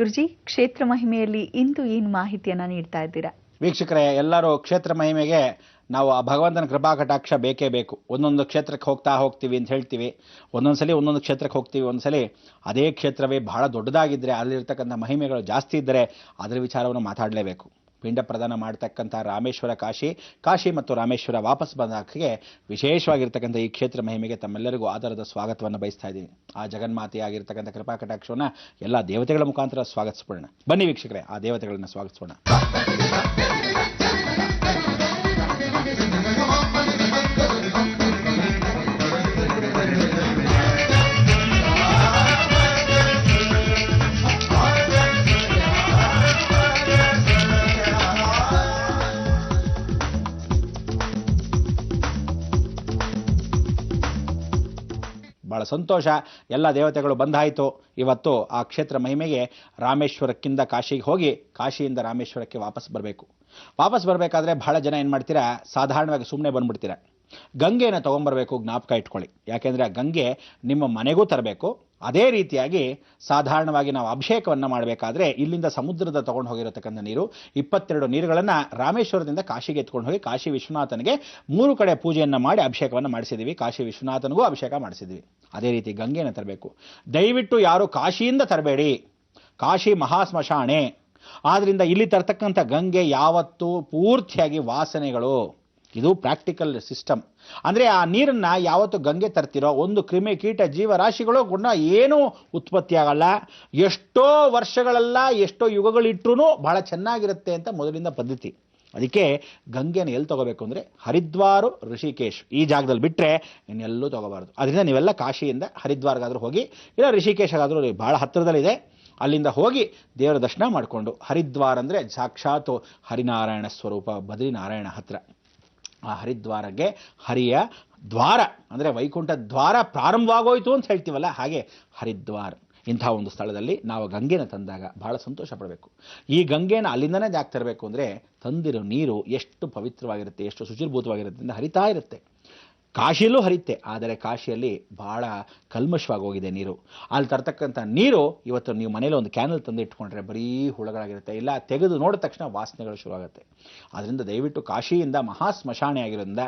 ಗುರುಜಿ, ಕ್ಷೇತ್ರ ಮಹಿಮೆಯಲ್ಲಿ ಇಂದು ಏನು ಮಾಹಿತಿಯನ್ನ ನೀಡ್ತಾ ಇದ್ದೀರಾ? ವೀಕ್ಷಕರೇ, ಎಲ್ಲರೂ ಕ್ಷೇತ್ರ ಮಹಿಮೆಗೆ ನಾವು ಆ ಭಗವಂತನ ಕೃಪಾ ಕಟಾಕ್ಷ ಬೇಕೇ ಬೇಕು. ಒಂದೊಂದು ಕ್ಷೇತ್ರಕ್ಕೆ ಹೋಗ್ತೀವಿ ಅಂತ ಹೇಳ್ತೀವಿ, ಒಂದೊಂದ್ಸಲಿ ಒಂದೊಂದು ಕ್ಷೇತ್ರಕ್ಕೆ ಹೋಗ್ತೀವಿ, ಒಂದ್ಸಲಿ ಅದೇ ಕ್ಷೇತ್ರವೇ ಬಹಳ ದೊಡ್ಡದಾಗಿದ್ದರೆ, ಅಲ್ಲಿರ್ತಕ್ಕಂಥ ಮಹಿಮೆಗಳು ಜಾಸ್ತಿ ಇದ್ದರೆ ಅದರ ವಿಚಾರವನ್ನು ಮಾತಾಡಲೇಬೇಕು. ಪಿಂಡ ಪ್ರದಾನ ಮಾಡ್ತಕ್ಕಂಥ ರಾಮೇಶ್ವರ ಕಾಶಿ ಮತ್ತು ರಾಮೇಶ್ವರ ವಾಪಸ್ ಬಂದಾಕೆ ವಿಶೇಷವಾಗಿರ್ತಕ್ಕಂಥ ಈ ಕ್ಷೇತ್ರ ಮಹಿಮೆಗೆ ತಮ್ಮೆಲ್ಲರಿಗೂ ಆಧಾರದ ಸ್ವಾಗತವನ್ನು ಬಯಸ್ತಾ ಇದ್ದೀನಿ. ಆ ಜಗನ್ಮಾತೆಯಾಗಿರ್ತಕ್ಕಂಥ ಕೃಪಾ ಕಟಾಕ್ಷವನ್ನು ಎಲ್ಲ ದೇವತೆಗಳ ಮುಖಾಂತರ ಸ್ವಾಗತಿಸೋಣ. ಬನ್ನಿ ವೀಕ್ಷಕರೇ, ಆ ದೇವತೆಗಳನ್ನು ಸ್ವಾಗತಿಸೋಣ. ಬಹಳ ಸಂತೋಷ, ಎಲ್ಲ ದೇವತೆಗಳು ಬಂದಾಯಿತು. ಇವತ್ತು ಆ ಕ್ಷೇತ್ರ ಮಹಿಮೆಗೆ ರಾಮೇಶ್ವರಕ್ಕಿಂತ ಕಾಶಿಗೆ ಹೋಗಿ, ಕಾಶಿಯಿಂದ ರಾಮೇಶ್ವರಕ್ಕೆ ವಾಪಸ್ ಬರಬೇಕು. ವಾಪಸ್ ಬರಬೇಕಾದ್ರೆ ಬಹಳ ಜನ ಏನು ಮಾಡ್ತೀರಾ, ಸಾಧಾರಣವಾಗಿ ಸುಮ್ಮನೆ ಬಂದ್ಬಿಡ್ತೀರಾ. ಗಂಗೆಯನ್ನು ತೊಗೊಂಬರ್ಬೇಕು, ಜ್ಞಾಪಕ ಇಟ್ಕೊಳ್ಳಿ. ಯಾಕೆಂದರೆ ಆ ಗಂಗೆ ನಿಮ್ಮ ಮನೆಗೂ ತರಬೇಕು. ಅದೇ ರೀತಿಯಾಗಿ ಸಾಧಾರಣವಾಗಿ ನಾವು ಅಭಿಷೇಕವನ್ನು ಮಾಡಬೇಕಾದ್ರೆ ಇಲ್ಲಿಂದ ಸಮುದ್ರದ ತೊಗೊಂಡು ಹೋಗಿರತಕ್ಕಂಥ ನೀರು 22 ನೀರುಗಳನ್ನು ರಾಮೇಶ್ವರದಿಂದ ಕಾಶಿಗೆ ಎತ್ಕೊಂಡು ಹೋಗಿ ಕಾಶಿ ವಿಶ್ವನಾಥನಿಗೆ 3 ಕಡೆ ಪೂಜೆಯನ್ನು ಮಾಡಿ ಅಭಿಷೇಕವನ್ನು ಮಾಡಿಸಿದ್ದೀವಿ. ಕಾಶಿ ವಿಶ್ವನಾಥನಿಗೂ ಅಭಿಷೇಕ ಮಾಡಿಸಿದ್ವಿ. ಅದೇ ರೀತಿ ಗಂಗೆಯನ್ನು ತರಬೇಕು. ದಯವಿಟ್ಟು ಯಾರು ಕಾಶಿಯಿಂದ ತರಬೇಡಿ, ಕಾಶಿ ಮಹಾಸ್ಮಶಾನೆ. ಆದ್ದರಿಂದ ಇಲ್ಲಿ ತರ್ತಕ್ಕಂಥ ಗಂಗೆ ಯಾವತ್ತೂ ಪೂರ್ತಿಯಾಗಿ ವಾಸನೆಗಳು. ಇದು ಪ್ರಾಕ್ಟಿಕಲ್ ಸಿಸ್ಟಮ್. ಅಂದರೆ ಆ ನೀರನ್ನು ಯಾವತ್ತು ಗಂಗೆ ತರ್ತಿರೋ ಒಂದು ಕ್ರಿಮಿ ಕೀಟ ಜೀವರಾಶಿಗಳು ಕೂಡ ಏನೂ ಉತ್ಪತ್ತಿ ಆಗಲ್ಲ. ಎಷ್ಟೋ ವರ್ಷಗಳೆಲ್ಲ ಎಷ್ಟೋ ಯುಗಗಳಿಟ್ರೂ ಬಹಳ ಚೆನ್ನಾಗಿರುತ್ತೆ ಅಂತ ಮೊದಲಿಂದ ಪದ್ಧತಿ. ಅದಕ್ಕೆ ಗಂಗೆನ ಎಲ್ಲಿ ತಗೋಬೇಕು ಅಂದರೆ ಹರಿದ್ವಾರ, ಋಷಿಕೇಶ್ ಈ ಜಾಗದಲ್ಲಿ ಬಿಟ್ಟರೆ ಇನ್ನೆಲ್ಲೂ ತಗೋಬಾರ್ದು. ಅದರಿಂದ ನೀವೆಲ್ಲ ಕಾಶಿಯಿಂದ ಹರಿದ್ವಾರ್ಗಾದರೂ ಹೋಗಿ, ಇಲ್ಲ ಋಷಿಕೇಶಗಾದರೂ ಭಾಳ ಹತ್ತಿರದಲ್ಲಿದೆ, ಅಲ್ಲಿಂದ ಹೋಗಿ ದೇವರ ದರ್ಶನ ಮಾಡಿಕೊಂಡು, ಹರಿದ್ವಾರ ಅಂದರೆ ಸಾಕ್ಷಾತ್ ಹರಿನಾರಾಯಣ ಸ್ವರೂಪ ಬದ್ರಿನಾರಾಯಣ ಹತ್ರ. ಆ ಹರಿದ್ವಾರಕ್ಕೆ ಹರಿಯ ದ್ವಾರ ಅಂದರೆ ವೈಕುಂಠ ದ್ವಾರ ಪ್ರಾರಂಭವಾಗೋಯ್ತು ಅಂತ ಹೇಳ್ತೀವಲ್ಲ, ಹಾಗೆ ಹರಿದ್ವಾರ ಇಂಥ ಒಂದು ಸ್ಥಳದಲ್ಲಿ ನಾವು ಗಂಗೆನ ತಂದಾಗ ಬಹಳ ಸಂತೋಷ ಪಡಬೇಕು. ಈ ಗಂಗೆನ ಅಲ್ಲಿಂದನೇ ಯಾಕೆ ತರಬೇಕು ಅಂದರೆ, ತಂದಿರೋ ನೀರು ಎಷ್ಟು ಪವಿತ್ರವಾಗಿರುತ್ತೆ, ಎಷ್ಟು ಶುಚಿರ್ಭೂತವಾಗಿರುತ್ತೆ ಅಂತ ಹರಿತಾ ಇರುತ್ತೆ. ಕಾಶಿಯಲ್ಲೂ ಹರಿಯುತ್ತೆ, ಆದರೆ ಕಾಶಿಯಲ್ಲಿ ಭಾಳ ಕಲ್ಮಶವಾಗಿ ಹೋಗಿದೆ ನೀರು. ಅಲ್ಲಿ ತರ್ತಕ್ಕಂಥ ನೀರು ಇವತ್ತು ನೀವು ಮನೇಲಿ ಒಂದು ಕ್ಯಾನಲ್ ತಂದು ಇಟ್ಕೊಂಡ್ರೆ ಬರೀ ಹುಳಗಳಾಗಿರುತ್ತೆ, ಇಲ್ಲ ತೆಗೆದು ನೋಡಿದ ತಕ್ಷಣ ವಾಸನೆಗಳು ಶುರುವಾಗುತ್ತೆ. ಆದ್ದರಿಂದ ದಯವಿಟ್ಟು ಕಾಶಿಯಿಂದ ಮಹಾ ಸ್ಮಶಾನೆ ಆಗಿರೋದ್ರಿಂದ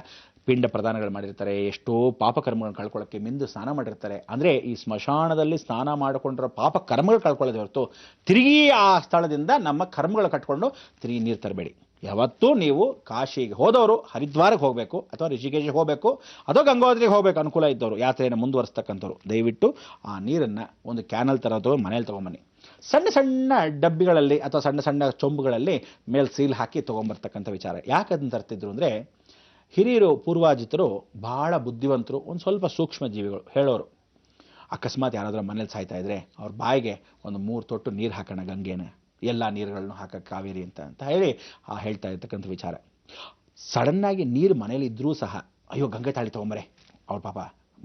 ಪಿಂಡ ಪ್ರದಾನಗಳು ಮಾಡಿರ್ತಾರೆ, ಎಷ್ಟೋ ಪಾಪಕರ್ಮಗಳನ್ನು ಕಳ್ಕೊಳ್ಳೋಕ್ಕೆ ಮಿಂದು ಸ್ನಾನ ಮಾಡಿರ್ತಾರೆ. ಅಂದರೆ ಈ ಸ್ಮಶಾನದಲ್ಲಿ ಸ್ನಾನ ಮಾಡಿಕೊಂಡಿರೋ ಪಾಪ ಕರ್ಮಗಳು ಕಳ್ಕೊಳ್ಳೋದು ಹೊರತು ತಿರುಗಿ ಆ ಸ್ಥಳದಿಂದ ನಮ್ಮ ಕರ್ಮಗಳು ಕಟ್ಕೊಂಡು ತಿರುಗಿ ನೀರು ತರಬೇಡಿ. ಯಾವತ್ತೂ ನೀವು ಕಾಶಿಗೆ ಹೋದವರು ಹರಿದ್ವಾರಕ್ಕೆ ಹೋಗಬೇಕು, ಅಥವಾ ಋಷಿಕೇಶಿಗೆ ಹೋಗಬೇಕು, ಅಥವಾ ಗಂಗೋತ್ರಿಗೆ ಹೋಗಬೇಕು. ಅನುಕೂಲ ಇದ್ದವರು ಯಾತ್ರೆಯನ್ನು ಮುಂದುವರಿಸ್ತಕ್ಕಂಥವ್ರು ದಯವಿಟ್ಟು ಆ ನೀರನ್ನು ಒಂದು ಕ್ಯಾನಲ್ ಥರ ಮನೇಲಿ ತೊಗೊಂಬನ್ನಿ. ಸಣ್ಣ ಸಣ್ಣ ಡಬ್ಬಿಗಳಲ್ಲಿ ಅಥವಾ ಸಣ್ಣ ಸಣ್ಣ ಚೊಂಬುಗಳಲ್ಲಿ ಮೇಲೆ ಸೀಲ್ ಹಾಕಿ ತೊಗೊಂಬರ್ತಕ್ಕಂಥ ವಿಚಾರ. ಯಾಕೆ ಅದನ್ನು ತರ್ತಿದ್ರು ಅಂದರೆ, ಹಿರಿಯರು ಪೂರ್ವಾಜಿತರು ಭಾಳ ಬುದ್ಧಿವಂತರು, ಒಂದು ಸ್ವಲ್ಪ ಸೂಕ್ಷ್ಮ ಜೀವಿಗಳು. ಹೇಳೋರು, ಅಕಸ್ಮಾತ್ ಯಾರಾದರೂ ಮನೇಲಿ ಸಾಯ್ತಾ ಇದ್ರೆ ಅವ್ರ ಬಾಯಿಗೆ ಒಂದು 3 ತೊಟ್ಟು ನೀರು ಹಾಕೋಣ, ಗಂಗೆನ ಎಲ್ಲ ನೀರುಗಳನ್ನು ಹಾಕಕ್ಕೆ ಕಾವೇರಿ ಅಂತ ಹೇಳಿ ಹೇಳ್ತಾ ಇರ್ತಕ್ಕಂಥ ವಿಚಾರ. ಸಡನ್ನಾಗಿ ನೀರು ಮನೇಲಿ ಇದ್ದರೂ ಸಹ, ಅಯ್ಯೋ ಗಂಗೆ ತಾಳಿ ತೊಗೊಂಬರೆ, ಅವ್ರ ಪಾಪ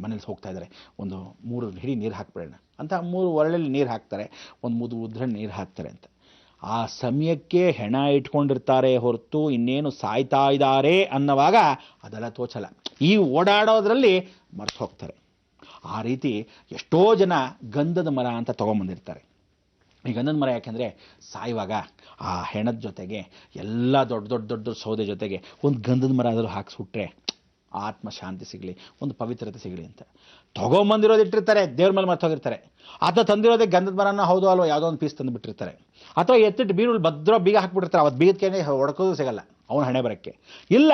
ಮನೇಲಿ ಹೋಗ್ತಾ ಇದ್ದಾರೆ, ಒಂದು 3 ಹಿಡಿ ನೀರು ಹಾಕ್ಬಿಡೋಣ ಅಂತ 3 ಒರಳಲ್ಲಿ ನೀರು ಹಾಕ್ತಾರೆ, ಒಂದು ಉದ್ರಣ್ಣೆ ನೀರು ಹಾಕ್ತಾರೆ ಅಂತ. ಆ ಸಮಯಕ್ಕೆ ಹೆಣ ಇಟ್ಕೊಂಡಿರ್ತಾರೆ ಹೊರತು ಇನ್ನೇನು ಸಾಯ್ತಾ ಇದ್ದಾರೆ ಅನ್ನೋವಾಗ ಅದೆಲ್ಲ ತೋಚಲ್ಲ. ಈ ಓಡಾಡೋದ್ರಲ್ಲಿ ಮರ್ತು ಹೋಗ್ತಾರೆ. ಆ ರೀತಿ ಎಷ್ಟೋ ಜನ ಗಂಧದ ಮರ ಅಂತ ತೊಗೊಂಬಂದಿರ್ತಾರೆ. ಈ ಗಂಧದ ಮರ ಯಾಕೆಂದರೆ ಸಾಯುವಾಗ ಆ ಹೆಣದ ಜೊತೆಗೆ ಎಲ್ಲ ದೊಡ್ಡ ಸೌದೆ ಜೊತೆಗೆ ಒಂದು ಗಂಧದ ಮರ ಆದರೂ ಹಾಕಿಸ್ಬಿಟ್ರೆ ಆತ್ಮ ಶಾಂತಿ ಸಿಗಲಿ, ಒಂದು ಪವಿತ್ರತೆ ಸಿಗಲಿ ಅಂತ ತೊಗೊಂಬಂದಿರೋದು ಇಟ್ಟಿರ್ತಾರೆ, ದೇವ್ರ ಮೇಲೆ ಮರ್ತೋಗಿರ್ತಾರೆ. ಅಥವಾ ತಂದಿರೋದೇ ಗಂಧದ ಮರನ ಹೌದು ಅಲ್ವೋ ಯಾವುದೋ ಒಂದು ಪೀಸ್ ತಂದು ಬಿಟ್ಟಿರ್ತಾರೆ, ಅಥವಾ ಎತ್ತಿಟ್ಟು ಬೀರುಳು ಭದ್ರ ಬೀಗ ಹಾಕ್ಬಿಟ್ಟಿರ್ತಾರೆ. ಅವತ್ತು ಬೀಗಕ್ಕೆ ಹೊಡ್ಕೋದು ಸಿಗಲ್ಲ ಅವನ ಹಣೆ ಬರೋಕ್ಕೆ. ಇಲ್ಲ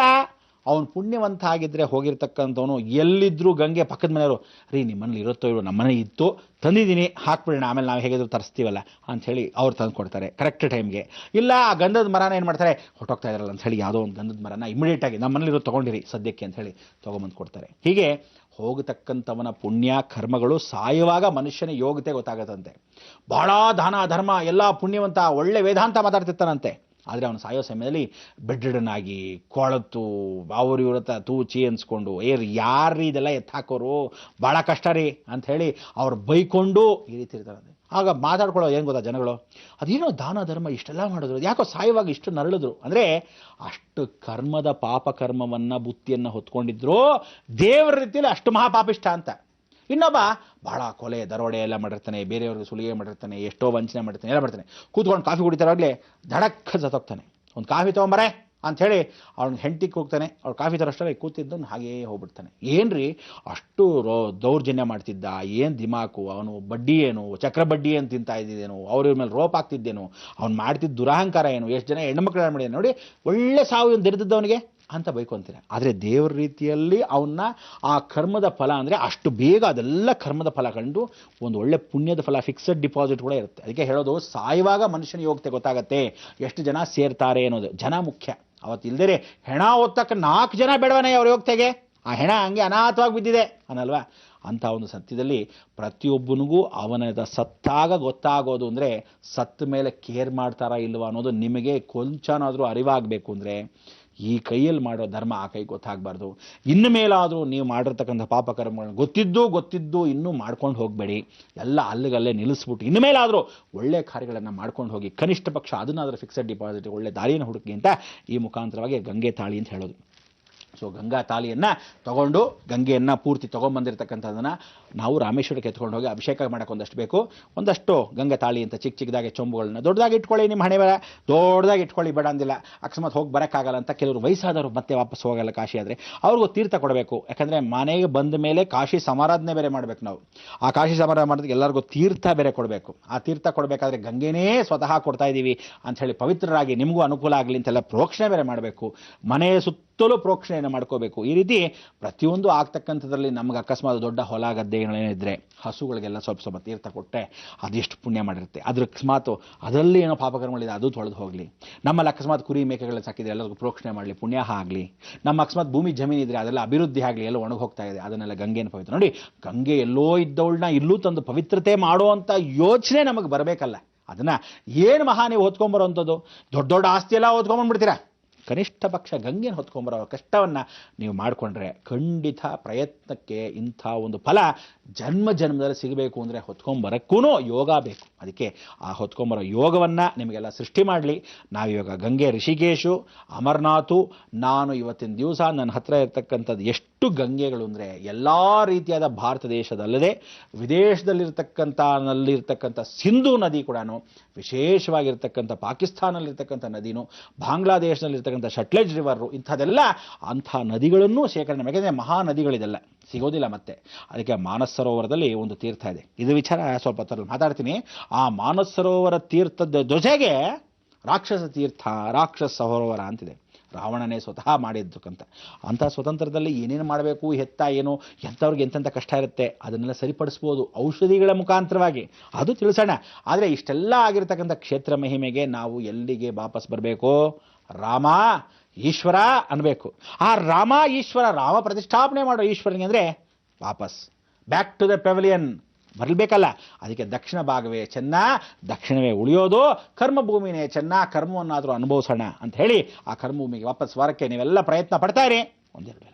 ಅವನು ಪುಣ್ಯವಂತ ಆಗಿದ್ದರೆ ಹೋಗಿರ್ತಕ್ಕಂಥವನು ಎಲ್ಲಿದ್ದರೂ ಗಂಗೆ ಪಕ್ಕದ ಮನೆಯವರು, ರೀ ನಿಮ್ಮ ಮನೇಲಿ ಇರುತ್ತೋ ಇರೋ, ನಮ್ಮ ಮನೆ ಇತ್ತು ತಂದಿದ್ದೀನಿ ಹಾಕ್ಬಿಡೋಣ, ಆಮೇಲೆ ನಾವು ಹೇಗಿದ್ರು ತರಿಸ್ತೀವಲ್ಲ ಅಂಥೇಳಿ ಅವ್ರು ತಂದು ಕೊಡ್ತಾರೆ ಕರೆಕ್ಟ್ ಟೈಮ್ಗೆ. ಇಲ್ಲ ಆ ಗಂಧದ ಮರನ ಏನು ಮಾಡ್ತಾರೆ, ಹೊಟ್ಟೋಗ್ತಾ ಇದ್ದಾರಲ್ಲ ಅಂಥೇಳಿ ಯಾವುದೋ ಒಂದು ಗಂಧದ ಮರನ ಇಮಿಡಿಯೇಟಾಗಿ ನಮ್ಮ ಮನೇಲಿರೋ ತೊಗೊಂಡಿರಿ ಸದ್ಯಕ್ಕೆ ಅಂಥೇಳಿ ತೊಗೊಂಬಂದು ಕೊಡ್ತಾರೆ. ಹೀಗೆ ಹೋಗತಕ್ಕಂಥವನ ಪುಣ್ಯ ಕರ್ಮಗಳು ಸಾಯುವಾಗ ಮನುಷ್ಯನ ಯೋಗ್ಯತೆ ಗೊತ್ತಾಗತ್ತಂತೆ. ಭಾಳ ದಾನ ಧರ್ಮ ಎಲ್ಲ ಪುಣ್ಯವಂತ, ಒಳ್ಳೆ ವೇದಾಂತ ಮಾತಾಡ್ತಿರ್ತಾನಂತೆ. ಆದರೆ ಅವನು ಸಾಯೋ ಸಮಯದಲ್ಲಿ ಬೆಡ್ರಿಡನ್ನಾಗಿ ಕೊಳತು ಅವ್ರು ಇವ್ರ ಹತ್ರ ತೂಚಿ ಅನ್ಸ್ಕೊಂಡು, ಯಾರ್ರೀ ಇದೆಲ್ಲ ಎತ್ತಾಕೋರು, ಭಾಳ ಕಷ್ಟ ರೀ ಅಂಥೇಳಿ ಅವ್ರು ಬೈಕೊಂಡು ಈ ರೀತಿ ಇರ್ತಾರೆ. ಆಗ ಮಾತಾಡ್ಕೊಳ್ಳೋ ಏನು ಗೊತ್ತಾ ಜನಗಳು, ಅದೇನೋ ದಾನ ಧರ್ಮ ಇಷ್ಟೆಲ್ಲ ಮಾಡಿದ್ರು, ಯಾಕೋ ಸಾಯುವಾಗ ಇಷ್ಟು ನರಳಿದ್ರು ಅಂದರೆ ಅಷ್ಟು ಕರ್ಮದ ಪಾಪಕರ್ಮವನ್ನು ಬುತ್ತಿಯನ್ನು ಹೊತ್ಕೊಂಡಿದ್ರು ದೇವರ ರೀತಿಯಲ್ಲಿ ಅಷ್ಟು ಮಹಾಪಾಪಿಷ್ಟ ಅಂತ. ಇನ್ನೊಬ್ಬ ಭಾಳ ಕೊಲೆ ದರೋಡೆ ಎಲ್ಲ ಮಾಡಿರ್ತಾನೆ, ಬೇರೆಯವ್ರಿಗೆ ಸುಲಿಗೆ ಮಾಡಿರ್ತಾನೆ, ಎಷ್ಟೋ ವಂಚನೆ ಮಾಡಿರ್ತಾನೆ, ಎಲ್ಲ ಮಾಡ್ತಾನೆ. ಕೂತ್ಕೊಂಡು ಕಾಫಿ ಕುಡಿತಾರಾಗಲೇ ಧಡಕ್ಕ ಸತ್ತೋಗ್ತಾನೆ. ಒಂದು ಕಾಫಿ ತೊಗೊಂಬರೆ ಅಂಥೇಳಿ ಅವ್ನಿಗೆ ಹೆಂಡತಿಗೆ ಹೋಗ್ತಾನೆ. ಅವ್ಳು ಕಾಫಿ ತರೋಷ್ಟರಲ್ಲಿ ಕೂತಿದ್ದವನು ಹಾಗೇ ಹೋಗ್ಬಿಡ್ತಾನೆ. ಏನ್ರಿ ಅಷ್ಟು ದೌರ್ಜನ್ಯ ಮಾಡ್ತಿದ್ದ, ಏನು ದಿಮಾಕು ಅವನು, ಬಡ್ಡಿ ಏನು ಚಕ್ರ ಬಡ್ಡಿ ಏನು ತಿಂತಾ ಇದ್ದಿದ್ದೇನು, ಅವ್ರ ಮೇಲೆ ರೋಪ್ ಆಗ್ತಿದ್ದೇನು, ಅವ್ನು ಮಾಡ್ತಿದ್ದ ದುರಹಂಕಾರ ಏನು, ಎಷ್ಟು ಜನ ಹೆಣ್ಮಕ್ಳು ಮಾಡಿದ ನೋಡಿ, ಒಳ್ಳೆ ಸಾವು ಇವನು ದೆರೆದಿದ್ದವನಿಗೆ ಅಂತ ಬೈಕೊಂತೀನಿ. ಆದರೆ ದೇವ್ರ ರೀತಿಯಲ್ಲಿ ಅವನ್ನ ಆ ಕರ್ಮದ ಫಲ ಅಂದರೆ ಅಷ್ಟು ಬೇಗ ಅದೆಲ್ಲ ಕರ್ಮದ ಫಲ ಕಂಡು ಒಂದು ಒಳ್ಳೆ ಪುಣ್ಯದ ಫಲ, ಫಿಕ್ಸೆಡ್ ಡಿಪಾಸಿಟ್ ಕೂಡ ಇರುತ್ತೆ. ಅದಕ್ಕೆ ಹೇಳೋದು, ಸಾಯುವಾಗ ಮನುಷ್ಯನ ಯೋಗ್ಯತೆ ಗೊತ್ತಾಗತ್ತೆ, ಎಷ್ಟು ಜನ ಸೇರ್ತಾರೆ ಅನ್ನೋದು. ಜನ ಮುಖ್ಯ. ಅವತ್ತು ಇಲ್ದೇರೆ ಹೆಣ ಓದ್ತಕ್ಕ 4 ಜನ ಬೇಡವನೇ ಅವ್ರ ಯೋಗ್ಯತೆಗೆ, ಆ ಹೆಣ ಹಂಗೆ ಅನಾಥವಾಗಿ ಬಿದ್ದಿದೆ ಅನ್ನಲ್ವಾ. ಅಂಥ ಒಂದು ಸತ್ಯದಲ್ಲಿ ಪ್ರತಿಯೊಬ್ಬನಿಗೂ ಅವನದ ಸತ್ತಾಗ ಗೊತ್ತಾಗೋದು ಅಂದರೆ, ಸತ್ತ ಮೇಲೆ ಕೇರ್ ಮಾಡ್ತಾರಾ ಇಲ್ವಾ ಅನ್ನೋದು ನಿಮಗೆ ಕೊಂಚನಾದರೂ ಅರಿವಾಗಬೇಕು ಅಂದರೆ ಈ ಕೈಯಲ್ಲಿ ಮಾಡೋ ಧರ್ಮ ಆ ಕೈ ಗೊತ್ತಾಗಬಾರ್ದು. ಇನ್ನು ಮೇಲಾದರೂ ನೀವು ಮಾಡಿರ್ತಕ್ಕಂಥ ಪಾಪಕರ್ಮಗಳನ್ನ ಗೊತ್ತಿದ್ದು ಇನ್ನೂ ಮಾಡ್ಕೊಂಡು ಹೋಗಬೇಡಿ. ಎಲ್ಲ ಅಲ್ಲಿಗಲ್ಲೇ ನಿಲ್ಲಿಸ್ಬಿಟ್ಟು ಇನ್ನು ಮೇಲಾದರೂ ಒಳ್ಳೆ ಕಾರ್ಯಗಳನ್ನು ಮಾಡ್ಕೊಂಡು ಹೋಗಿ. ಕನಿಷ್ಠ ಪಕ್ಷ ಅದನ್ನಾದರೂ ಫಿಕ್ಸೆಡ್ ಡಿಪಾಸಿಟ್ ಒಳ್ಳೆ ದಾರಿಯನ್ನು ಹುಡುಕಿ ಅಂತ ಈ ಮುಖಾಂತರವಾಗಿ ಗಂಗೆ ತಾಳಿ ಅಂತ ಹೇಳೋದು. ಸೊ ಗಂಗಾ ತಾಳಿಯನ್ನು ತಗೊಂಡು, ಗಂಗೆಯನ್ನು ಪೂರ್ತಿ ತೊಗೊಂಬಂದಿರತಕ್ಕಂಥದ್ದನ್ನು ನಾವು ರಾಮೇಶ್ವರಕ್ಕೆ ಎತ್ಕೊಂಡು ಹೋಗಿ ಅಭಿಷೇಕ ಮಾಡೋಕ್ಕೆ ಒಂದಷ್ಟು ಬೇಕು. ಒಂದಷ್ಟು ಗಂಗಾ ತಾಳಿ ಅಂತ ಚಿಕ್ಕದಾಗಿ ಚೊಂಬುಗಳನ್ನ ದೊಡ್ಡದಾಗಿ ಇಟ್ಕೊಳ್ಳಿ. ನಿಮ್ಮ ಹಣೆ ಬರ ದೊಡ್ಡದಾಗಿ ಇಟ್ಕೊಳ್ಳಿ, ಬೇಡ ಅಂದಿಲ್ಲ. ಅಕಸ್ಮಾತ್ ಹೋಗಿ ಬರೋಕ್ಕಾಗಲ್ಲ ಅಂತ ಕೆಲವರು ವಯಸ್ಸಾದವರು ಮತ್ತೆ ವಾಪಸ್ ಹೋಗಲ್ಲ ಕಾಶಿ ಆದರೆ, ಅವ್ರಿಗೂ ತೀರ್ಥ ಕೊಡಬೇಕು. ಯಾಕಂದರೆ ಮನೆಗೆ ಬಂದ ಮೇಲೆ ಕಾಶಿ ಸಮಾರಾಧನೆ ಬೇರೆ ಮಾಡಬೇಕು ನಾವು. ಆ ಕಾಶಿ ಸಮಾರಾಧನೆ ಮಾಡೋದಕ್ಕೆ ಎಲ್ಲರಿಗೂ ತೀರ್ಥ ಬೇರೆ ಕೊಡಬೇಕು. ಆ ತೀರ್ಥ ಕೊಡಬೇಕಾದ್ರೆ ಗಂಗೆನೇ ಸ್ವತಃ ಕೊಡ್ತಾ ಇದ್ದೀವಿ ಅಂಥೇಳಿ ಪವಿತ್ರರಾಗಿ ನಿಮಗೂ ಅನುಕೂಲ ಆಗಲಿ ಅಂತೆಲ್ಲ ಪ್ರೋಕ್ಷಣೆ ಬೇರೆ ಮಾಡಬೇಕು. ಮನೆಯ ಸುತ್ತಲೂ ಪ್ರೋಕ್ಷಣೆಯನ್ನು ಮಾಡ್ಕೋಬೇಕು. ಈ ರೀತಿ ಪ್ರತಿಯೊಂದು ಆಗ್ತಕ್ಕಂಥದ್ರಲ್ಲಿ ನಮ್ಗೆ ಅಕಸ್ಮಾತ್ ದೊಡ್ಡ ಹೊಲ ಗದ್ದೆಗಳೇನಿದ್ರೆ ಹಸುಗಳಿಗೆಲ್ಲ ಸ್ವಲ್ಪ ತೀರ್ಥ ಕೊಟ್ಟರೆ ಅದೆಷ್ಟು ಪುಣ್ಯ ಮಾಡಿರುತ್ತೆ. ಅದ್ರ ಅಕಸ್ಮಾತ್ ಅದರಲ್ಲಿ ಏನೋ ಪಾಪಕರ್ಮಗಳಿದೆ ಅದು ತೊಳೆದು ಹೋಗಲಿ. ನಮ್ಮಲ್ಲಿ ಅಕಸ್ಮಾತ್ ಕುರಿ ಮೇಕೆಗಳು ಸಾಕಿದ್ರೆ ಎಲ್ಲರಿಗೂ ಪ್ರೋಕ್ಷಣೆ ಮಾಡಲಿ, ಪುಣ್ಯ ಆಗಲಿ. ನಮ್ಮ ಅಕಸ್ಮಾತ್ ಭೂಮಿ ಜಮೀನಿದ್ರೆ ಅದೆಲ್ಲ ಅಭಿವೃದ್ಧಿ ಆಗಲಿ, ಎಲ್ಲ ಒಣಗಿ ಹೋಗ್ತಾ ಇದೆ, ಅದನ್ನೆಲ್ಲ ಗಂಗೆಯನ್ನು ಪವಿತ್ರ ನೋಡಿ. ಗಂಗೆ ಎಲ್ಲೋ ಇದ್ದವಳನ್ನ ಇಲ್ಲೂ ತಂದು ಪವಿತ್ರತೆ ಮಾಡುವಂಥ ಯೋಚನೆ ನಮಗೆ ಬರಬೇಕಲ್ಲ. ಅದನ್ನು ಏನು ಮಹಾ ನೀವು ಹೊತ್ಕೊಂಬರೋವಂಥದ್ದು, ದೊಡ್ಡ ಆಸ್ತಿ ಎಲ್ಲ ಹೊತ್ಕೊಂಡ್ಬಂದ್ಬಿಡ್ತೀರಾ. ಕನಿಷ್ಠ ಪಕ್ಷ ಗಂಗೆನ ಹೊತ್ಕೊಂಬರೋ ಕಷ್ಟವನ್ನು ನೀವು ಮಾಡಿಕೊಂಡ್ರೆ ಖಂಡಿತ ಪ್ರಯತ್ನಕ್ಕೆ ಇಂಥ ಒಂದು ಫಲ ಜನ್ಮದಲ್ಲಿ ಸಿಗಬೇಕು ಅಂದರೆ ಹೊತ್ಕೊಂಬರಕ್ಕೂ ಯೋಗ ಬೇಕು. ಅದಕ್ಕೆ ಆ ಹೊತ್ಕೊಂಬರೋ ಯೋಗವನ್ನು ನಿಮಗೆಲ್ಲ ಸೃಷ್ಟಿ ಮಾಡಲಿ. ನಾವಿವಾಗ ಗಂಗೆ, ಋಷಿಕೇಶು, ಅಮರನಾಥು, ನಾನು ಇವತ್ತಿನ ದಿವಸ ನನ್ನ ಹತ್ರ ಇರ್ತಕ್ಕಂಥದ್ದು ಎಷ್ಟು ಗಂಗೆಗಳು ಅಂದರೆ ಎಲ್ಲ ರೀತಿಯಾದ ಭಾರತ ದೇಶದಲ್ಲದೆ ವಿದೇಶದಲ್ಲಿರ್ತಕ್ಕಂಥ ಸಿಂಧೂ ನದಿ ಕೂಡ, ವಿಶೇಷವಾಗಿರ್ತಕ್ಕಂಥ ಪಾಕಿಸ್ತಾನದಲ್ಲಿರ್ತಕ್ಕಂಥ ನದಿನೂ, ಬಾಂಗ್ಲಾದೇಶದಲ್ಲಿರ್ತಕ್ಕಂಥ ಸಟ್ಲೆಜ್ ರಿವರು, ಇಂಥದ್ದೆಲ್ಲ ಅಂಥ ನದಿಗಳನ್ನು ಶೇಖರಣೆ. ಯಾಕೆಂದರೆ ಮಹಾ ನದಿಗಳಿದೆಲ್ಲ ಸಿಗೋದಿಲ್ಲ ಮತ್ತೆ. ಅದಕ್ಕೆ ಮಾನಸ ಸರೋವರದಲ್ಲಿ ಒಂದು ತೀರ್ಥ ಇದೆ. ಇದು ವಿಚಾರ ಸ್ವಲ್ಪ ಮಾತಾಡ್ತೀನಿ. ಆ ಮಾನಸ ಸರೋವರ ತೀರ್ಥದ ಜೊತೆಗೆ ರಾಕ್ಷಸ ತೀರ್ಥ, ರಾಕ್ಷಸ ಸರೋವರ ಅಂತಿದೆ. ರಾವಣನೇ ಸ್ವತಃ ಮಾಡಿದ್ದಕ್ಕಂಥ ಅಂಥ ಸ್ವತಂತ್ರದಲ್ಲಿ ಏನೇನು ಮಾಡಬೇಕು, ಏನು ಎಂಥವ್ರಿಗೆ ಎಂತೆಂಥ ಕಷ್ಟ ಇರುತ್ತೆ ಅದನ್ನೆಲ್ಲ ಸರಿಪಡಿಸ್ಬೋದು ಔಷಧಿಗಳ ಮುಖಾಂತರವಾಗಿ, ಅದು ತಿಳಿಸೋಣ. ಆದರೆ ಇಷ್ಟೆಲ್ಲ ಆಗಿರ್ತಕ್ಕಂಥ ಕ್ಷೇತ್ರ ಮಹಿಮೆಗೆ ನಾವು ಎಲ್ಲಿಗೆ ವಾಪಸ್ ಬರಬೇಕು? ರಾಮ ಈಶ್ವರ ಅನ್ಬೇಕು. ಆ ರಾಮ ಈಶ್ವರ, ರಾಮ ಪ್ರತಿಷ್ಠಾಪನೆ ಮಾಡೋ ಈಶ್ವರನಿಗೆ ಅಂದರೆ ವಾಪಸ್ ಬ್ಯಾಕ್ ಟು ದ ಪೆವಿಲಿಯನ್ ಬರಬೇಕಲ್ಲ. ಅದಕ್ಕೆ ದಕ್ಷಿಣ ಭಾಗವೇ ಚೆನ್ನ, ದಕ್ಷಿಣವೇ ಉಳಿಯೋದು, ಕರ್ಮಭೂಮಿನೇ ಚೆನ್ನ, ಕರ್ಮವನ್ನಾದರೂ ಅನುಭವಿಸೋಣ ಅಂತ ಹೇಳಿ ಆ ಕರ್ಮಭೂಮಿಗೆ ವಾಪಸ್ ವಾರಕ್ಕೆ ನೀವೆಲ್ಲ ಪ್ರಯತ್ನ ಪಡ್ತಾ ಇರಿ. ಒಂದೆರಡು